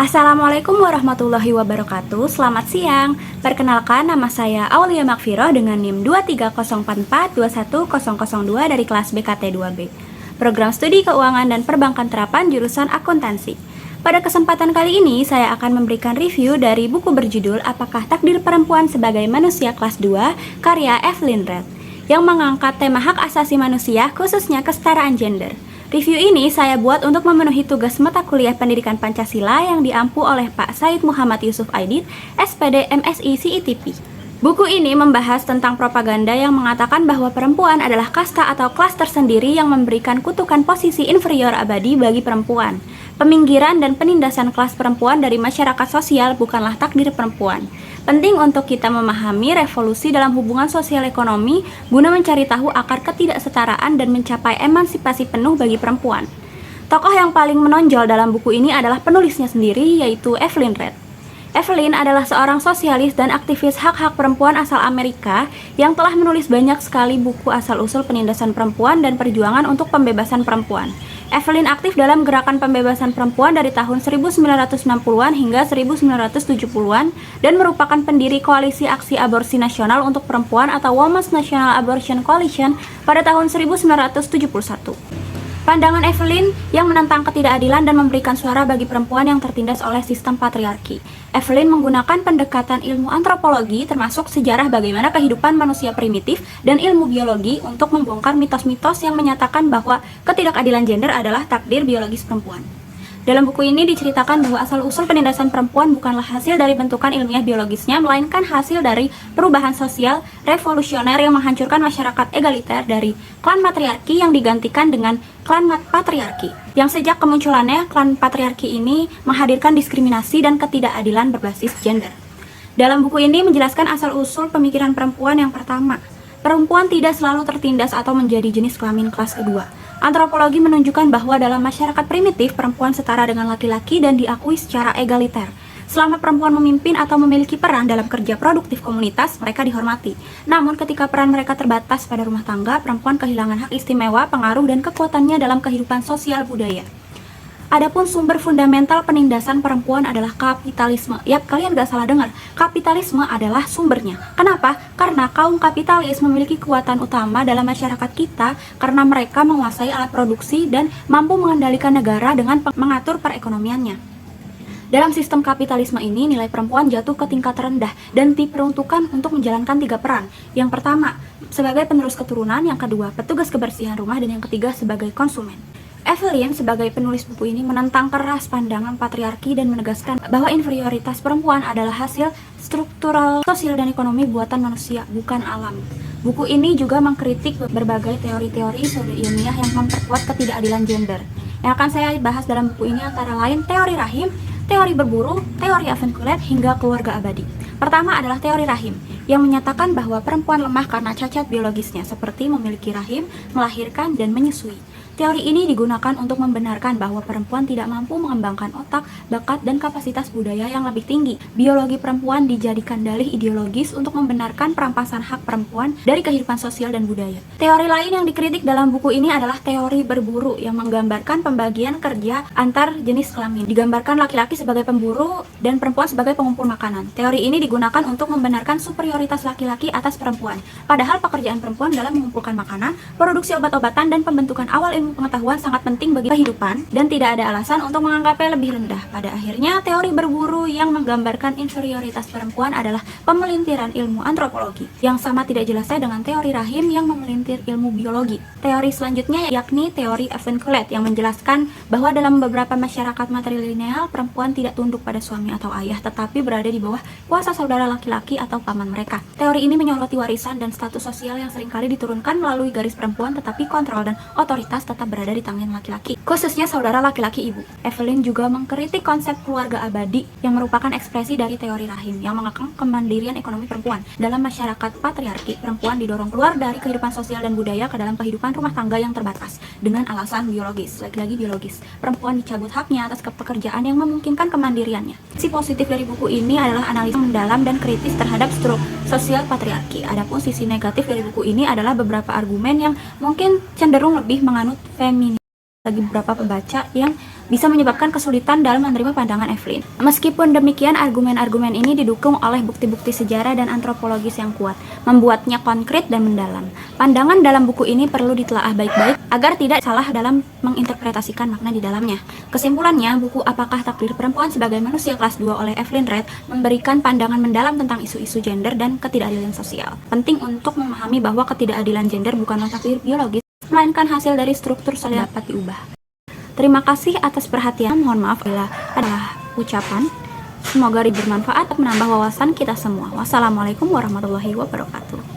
Assalamualaikum warahmatullahi wabarakatuh. Selamat siang. Perkenalkan, nama saya Aulia Makfiroh dengan NIM 230421002 dari kelas BKT 2B. Program Studi Keuangan dan Perbankan Terapan jurusan Akuntansi. Pada kesempatan kali ini, saya akan memberikan review dari buku berjudul Apakah Takdir Perempuan Sebagai Manusia Kelas 2, karya Evelyn Redd, yang mengangkat tema hak asasi manusia, khususnya kesetaraan gender. Review ini saya buat untuk memenuhi tugas mata kuliah Pendidikan Pancasila yang diampu oleh Pak Said Muhammad Yusuf Aidit, SPD MSI CITP. Buku ini membahas tentang propaganda yang mengatakan bahwa perempuan adalah kasta atau kelas tersendiri yang memberikan kutukan posisi inferior abadi bagi perempuan. Peminggiran dan penindasan kelas perempuan dari masyarakat sosial bukanlah takdir perempuan. Penting untuk kita memahami revolusi dalam hubungan sosial ekonomi guna mencari tahu akar ketidaksetaraan dan mencapai emansipasi penuh bagi perempuan. Tokoh yang paling menonjol dalam buku ini adalah penulisnya sendiri, yaitu Evelyn Redd. Evelyn adalah seorang sosialis dan aktivis hak-hak perempuan asal Amerika yang telah menulis banyak sekali buku asal-usul penindasan perempuan dan perjuangan untuk pembebasan perempuan. Evelyn aktif dalam gerakan pembebasan perempuan dari tahun 1960-an hingga 1970-an dan merupakan pendiri Koalisi Aksi Aborsi Nasional untuk Perempuan atau Women's National Abortion Coalition pada tahun 1971. Pandangan Evelyn yang menentang ketidakadilan dan memberikan suara bagi perempuan yang tertindas oleh sistem patriarki. Evelyn menggunakan pendekatan ilmu antropologi termasuk sejarah bagaimana kehidupan manusia primitif dan ilmu biologi untuk membongkar mitos-mitos yang menyatakan bahwa ketidakadilan gender adalah takdir biologis perempuan. Dalam buku ini diceritakan bahwa asal-usul penindasan perempuan bukanlah hasil dari bentukan ilmiah biologisnya, melainkan hasil dari perubahan sosial revolusioner yang menghancurkan masyarakat egaliter dari klan matriarki yang digantikan dengan klan patriarki. Yang sejak kemunculannya, klan patriarki ini menghadirkan diskriminasi dan ketidakadilan berbasis gender. Dalam buku ini menjelaskan asal-usul pemikiran perempuan yang pertama. Perempuan tidak selalu tertindas atau menjadi jenis kelamin kelas kedua. Antropologi menunjukkan bahwa dalam masyarakat primitif, perempuan setara dengan laki-laki dan diakui secara egaliter. Selama perempuan memimpin atau memiliki peran dalam kerja produktif komunitas, mereka dihormati. Namun ketika peran mereka terbatas pada rumah tangga, perempuan kehilangan hak istimewa, pengaruh, dan kekuatannya dalam kehidupan sosial budaya. Adapun sumber fundamental penindasan perempuan adalah kapitalisme. Yap, kalian gak salah dengar. Kapitalisme adalah sumbernya. Kenapa? Karena kaum kapitalis memiliki kekuatan utama dalam masyarakat kita karena mereka menguasai alat produksi dan mampu mengendalikan negara dengan mengatur perekonomiannya. Dalam sistem kapitalisme ini, nilai perempuan jatuh ke tingkat rendah dan diperuntukkan untuk menjalankan 3 peran. Yang pertama, sebagai penerus keturunan. Yang kedua, petugas kebersihan rumah. Dan yang ketiga, sebagai konsumen. Evelyn sebagai penulis buku ini menentang keras pandangan patriarki dan menegaskan bahwa inferioritas perempuan adalah hasil struktural sosial dan ekonomi buatan manusia, bukan alam. Buku ini juga mengkritik berbagai teori-teori pseudo ilmiah yang memperkuat ketidakadilan gender. Yang akan saya bahas dalam buku ini antara lain teori rahim, teori berburu, teori Evenkulet, hingga keluarga abadi. Pertama adalah teori rahim, yang menyatakan bahwa perempuan lemah karena cacat biologisnya, seperti memiliki rahim, melahirkan, dan menyusui. Teori ini digunakan untuk membenarkan bahwa perempuan tidak mampu mengembangkan otak, bakat, dan kapasitas budaya yang lebih tinggi. Biologi perempuan dijadikan dalih ideologis untuk membenarkan perampasan hak perempuan dari kehidupan sosial dan budaya. Teori lain yang dikritik dalam buku ini adalah teori berburu yang menggambarkan pembagian kerja antar jenis kelamin. Digambarkan laki-laki sebagai pemburu dan perempuan sebagai pengumpul makanan. Teori ini digunakan untuk membenarkan superioritas laki-laki atas perempuan. Padahal pekerjaan perempuan dalam mengumpulkan makanan, produksi obat-obatan, dan pembentukan awal ilmu pengetahuan sangat penting bagi kehidupan dan tidak ada alasan untuk menganggapnya lebih rendah. Pada akhirnya, teori berburu yang menggambarkan inferioritas perempuan adalah pemelintiran ilmu antropologi yang sama tidak jelasnya dengan teori rahim yang memelintir ilmu biologi. Teori selanjutnya yakni teori Evenkulet yang menjelaskan bahwa dalam beberapa masyarakat matrilineal, perempuan tidak tunduk pada suami atau ayah tetapi berada di bawah kuasa saudara laki-laki atau paman mereka. Teori ini menyoroti warisan dan status sosial yang seringkali diturunkan melalui garis perempuan tetapi kontrol dan otoritas tetap berada di tangan laki-laki, khususnya saudara laki-laki ibu. Evelyn juga mengkritik konsep keluarga abadi yang merupakan ekspresi dari teori rahim yang mengekang kemandirian ekonomi perempuan. Dalam masyarakat patriarki, perempuan didorong keluar dari kehidupan sosial dan budaya ke dalam kehidupan rumah tangga yang terbatas dengan alasan biologis. Lagi-lagi biologis, perempuan dicabut haknya atas pekerjaan yang memungkinkan kemandiriannya. Sisi positif dari buku ini adalah analisis mendalam dan kritis terhadap struktur sosial patriarki. Adapun sisi negatif dari buku ini adalah beberapa argumen yang mungkin cenderung lebih menganut feminis bagi beberapa pembaca yang bisa menyebabkan kesulitan dalam menerima pandangan Evelyn. Meskipun demikian, argumen-argumen ini didukung oleh bukti-bukti sejarah dan antropologis yang kuat, membuatnya konkret dan mendalam. Pandangan dalam buku ini perlu ditelaah baik-baik agar tidak salah dalam menginterpretasikan makna di dalamnya. Kesimpulannya, buku Apakah Takdir Perempuan Sebagai Manusia kelas 2 oleh Evelyn Redd memberikan pandangan mendalam tentang isu-isu gender dan ketidakadilan sosial. Penting untuk memahami bahwa ketidakadilan gender bukanlah takdir biologis, melainkan hasil dari struktur sosial yang dapat diubah. Terima kasih atas perhatian. Mohon maaf bila ada ucapan. Semoga bermanfaat dan menambah wawasan kita semua. Wassalamualaikum warahmatullahi wabarakatuh.